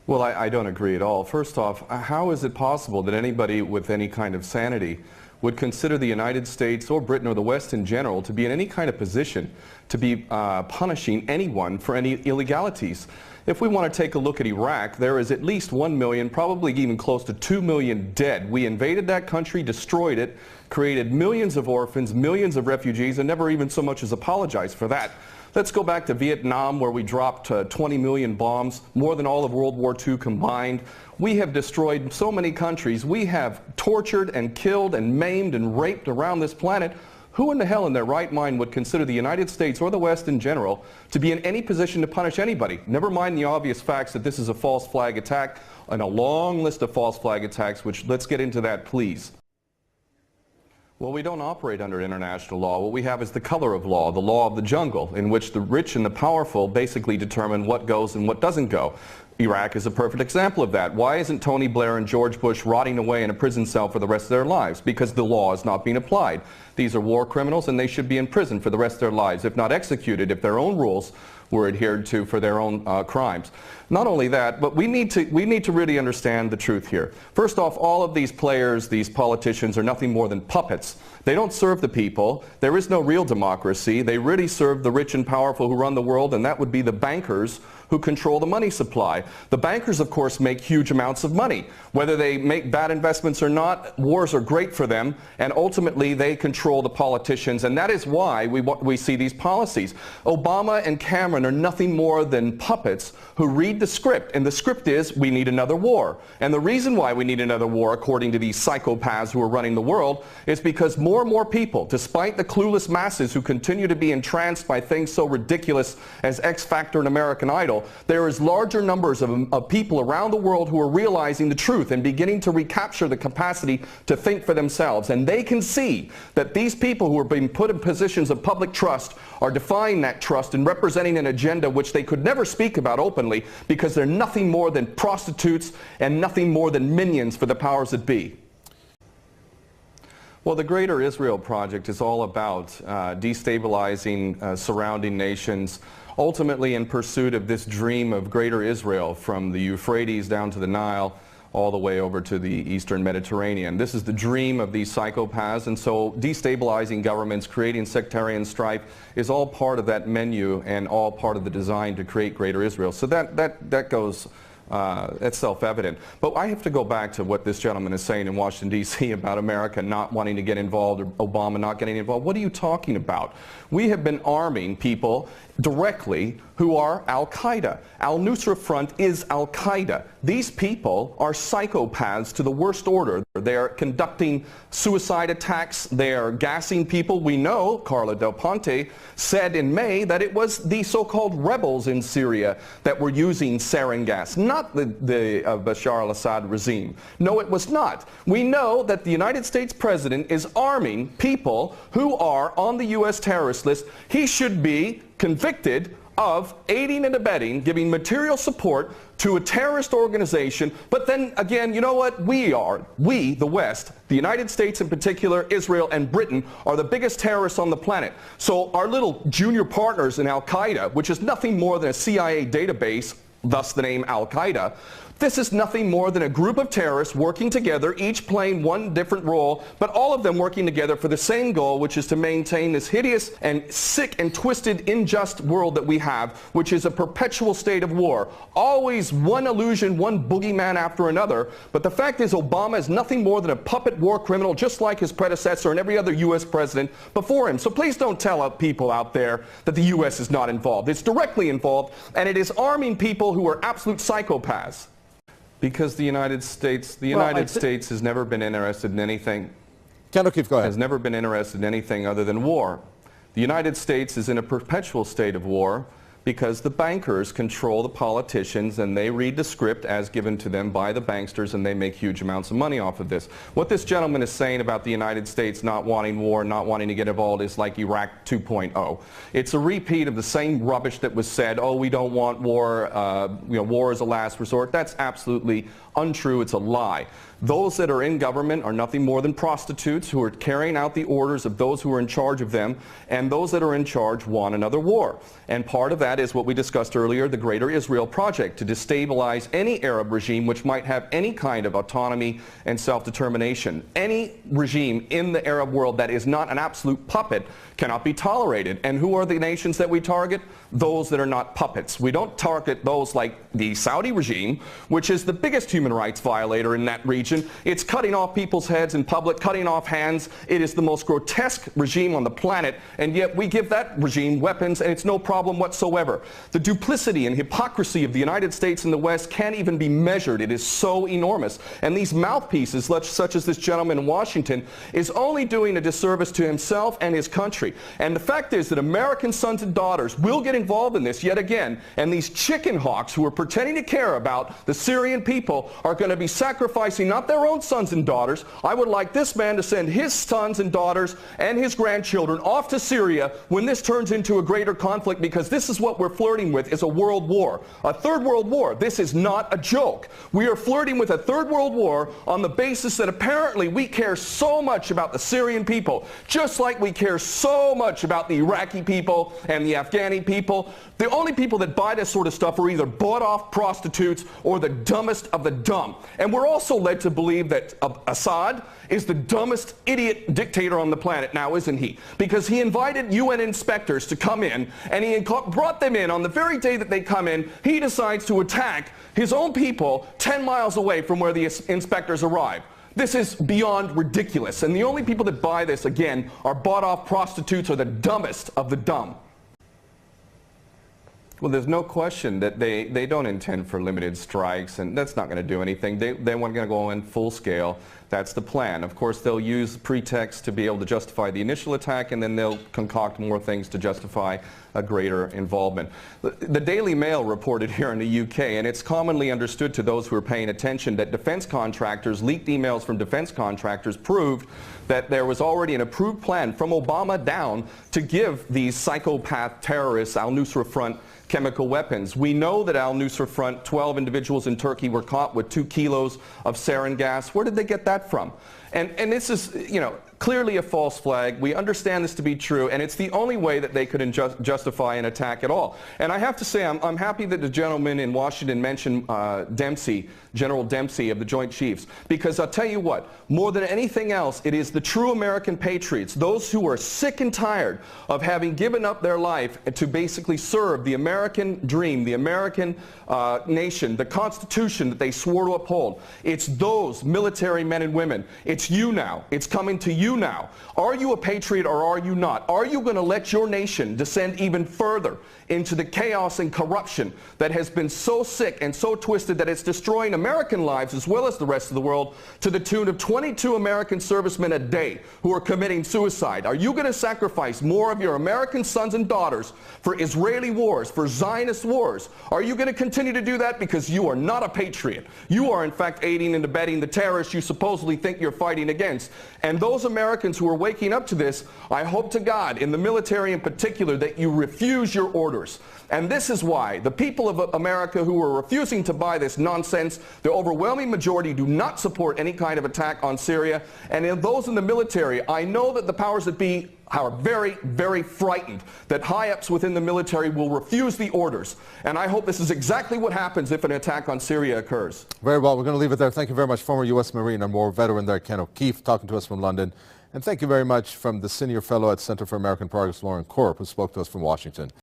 Well, I don't agree at all. First off, how is it possible that anybody with any kind of sanity would consider the United States or Britain or the West in general to be in any kind of position to be punishing anyone for any illegalities? If we want to take a look at Iraq, there is at least 1 million, probably even close to 2 million dead. We invaded that country, destroyed it, created millions of orphans, millions of refugees, and never even so much as apologized for that. Let's go back to Vietnam, where we dropped 20 million bombs, more than all of World War II combined. We have destroyed so many countries. We have tortured and killed and maimed and raped around this planet. Who in the hell in their right mind would consider the United States or the West in general to be in any position to punish anybody? Never mind the obvious facts that this is a false flag attack and a long list of false flag attacks, which let's get into that, please. Well, we don't operate under international law. What we have is the color of law, the law of the jungle, in which the rich and the powerful basically determine what goes and what doesn't go. Iraq is a perfect example of that. Why isn't Tony Blair and George Bush rotting away in a prison cell for the rest of their lives? Because the law is not being applied. These are war criminals, and they should be in prison for the rest of their lives, if not executed, if their own rules were adhered to for their own crimes. Not only that, but we need to really understand the truth here. First off, all of these players, these politicians, are nothing more than puppets. They don't serve the people. There is no real democracy. They really serve the rich and powerful who run the world, and that would be the bankers who control the money supply. The bankers, of course, make huge amounts of money. Whether they make bad investments or not, wars are great for them, and ultimately they control the politicians, and that is why we see these policies. Obama and Cameron are nothing more than puppets who read the script, and the script is we need another war. And the reason why we need another war, according to these psychopaths who are running the world, is because more and more people, despite the clueless masses who continue to be entranced by things so ridiculous as X Factor and American Idol, there is larger numbers of people around the world who are realizing the truth and beginning to recapture the capacity to think for themselves. And they can see that these people who are being put in positions of public trust are defying that trust and representing an agenda which they could never speak about openly, because they're nothing more than prostitutes and nothing more than minions for the powers that be. Well, the Greater Israel Project is all about destabilizing surrounding nations, ultimately in pursuit of this dream of Greater Israel from the Euphrates down to the Nile, all the way over to the Eastern Mediterranean. This is the dream of these psychopaths, and so destabilizing governments, creating sectarian strife is all part of that menu and all part of the design to create Greater Israel. So that goes, that's self-evident. But I have to go back to what this gentleman is saying in Washington, D.C. about America not wanting to get involved, or Obama not getting involved. What are you talking about? We have been arming people directly who are Al-Qaeda. Al-Nusra Front is Al-Qaeda. These people are psychopaths to the worst order. They are conducting suicide attacks. They are gassing people. We know, Carla Del Ponte said in May, that it was the so-called rebels in Syria that were using sarin gas, not the Bashar al-Assad regime. No, it was not. We know that the United States President is arming people who are on the U.S. terrorist list. He should be convicted of aiding and abetting, giving material support to a terrorist organization. But then again, you know what? We, the West, the United States in particular, Israel and Britain, are the biggest terrorists on the planet. So our little junior partners in Al-Qaeda, which is nothing more than a CIA database, thus the name Al-Qaeda, this is nothing more than a group of terrorists working together, each playing one different role, but all of them working together for the same goal, which is to maintain this hideous and sick and twisted, unjust world that we have, which is a perpetual state of war. Always one illusion, one boogeyman after another. But the fact is, Obama is nothing more than a puppet war criminal, just like his predecessor and every other U.S. president before him. So please don't tell people out there that the U.S. is not involved. It's directly involved, and it is arming people who are absolute psychopaths. Because the United States has never been interested in anything. Ken O'Keefe, go ahead. Has never been interested in anything other than war. The United States is in a perpetual state of war because the bankers control the politicians, and they read the script as given to them by the banksters, and they make huge amounts of money off of this. What this gentleman is saying about the United States not wanting war, not wanting to get involved, is like Iraq 2.0. It's a repeat of the same rubbish that was said, oh, we don't want war, war is a last resort. That's absolutely untrue. It's a lie. Those that are in government are nothing more than prostitutes who are carrying out the orders of those who are in charge of them, and those that are in charge want another war. And part of that that is what we discussed earlier, the Greater Israel Project, to destabilize any Arab regime which might have any kind of autonomy and self-determination. Any regime in the Arab world that is not an absolute puppet cannot be tolerated. And who are the nations that we target? Those that are not puppets. We don't target those like the Saudi regime, which is the biggest human rights violator in that region. It's cutting off people's heads in public, cutting off hands. It is the most grotesque regime on the planet, and yet we give that regime weapons and it's no problem whatsoever. The duplicity and hypocrisy of the United States and the West can't even be measured. It is so enormous. And these mouthpieces, such as this gentleman in Washington, is only doing a disservice to himself and his country. And the fact is that American sons and daughters will get involved in this yet again, and these chicken hawks who are pretending to care about the Syrian people are going to be sacrificing not their own sons and daughters. I would like this man to send his sons and daughters and his grandchildren off to Syria when this turns into a greater conflict, because this is what we're flirting with, is a world war, a third world war. This is not a joke. We are flirting with a third world war on the basis that apparently we care so much about the Syrian people, just like we care so much about the Iraqi people and the Afghani people. The only people that buy this sort of stuff are either bought-off prostitutes or the dumbest of the dumb. And we're also led to believe that Assad is the dumbest idiot dictator on the planet now, isn't he? Because he invited UN inspectors to come in, and he brought them in on the very day that they come in. He decides to attack his own people 10 miles away from where the inspectors arrive. This is beyond ridiculous, and the only people that buy this, again, are bought-off prostitutes or the dumbest of the dumb. Well, there's no question that they don't intend for limited strikes, and that's not going to do anything. They want to go in full scale. That's the plan. Of course, they'll use pretext to be able to justify the initial attack, and then they'll concoct more things to justify a greater involvement. The Daily Mail reported here in the UK, and it's commonly understood to those who are paying attention, that defense contractors, leaked emails from defense contractors proved that there was already an approved plan from Obama down to give these psychopath terrorists, Al-Nusra Front, chemical weapons. We know that Al-Nusra Front, 12 individuals in Turkey were caught with 2 kilos of sarin gas. Where did they get that from? And this is, you know, clearly a false flag. We understand this to be true, and it's the only way that they could justify an attack at all. And I have to say, I'm happy that the gentleman in Washington mentioned Dempsey, General Dempsey of the Joint Chiefs, because I'll tell you what, more than anything else, it is the true American patriots, those who are sick and tired of having given up their life to basically serve the American dream, the American nation, the Constitution that they swore to uphold. It's those military men and women. It's you now. It's coming to you now. Are you a patriot or are you not? Are you going to let your nation descend even further into the chaos and corruption that has been so sick and so twisted that it's destroying American lives as well as the rest of the world, to the tune of 22 American servicemen a day who are committing suicide? Are you going to sacrifice more of your American sons and daughters for Israeli wars, for Zionist wars? Are you going to continue to do that because you are not a patriot? You are in fact aiding and abetting the terrorists you supposedly think you're fighting against. And those Americans who are waking up to this, I hope to God, in the military in particular, that you refuse your orders. And this is why the people of America who are refusing to buy this nonsense, the overwhelming majority do not support any kind of attack on Syria. And in those in the military, I know that the powers that be are very, very frightened that high-ups within the military will refuse the orders. And I hope this is exactly what happens if an attack on Syria occurs. Very well. We're going to leave it there. Thank you very much, former U.S. Marine and war veteran there, Ken O'Keefe, talking to us from London. And thank you very much from the Senior Fellow at Center for American Progress, Lauren Korb, who spoke to us from Washington.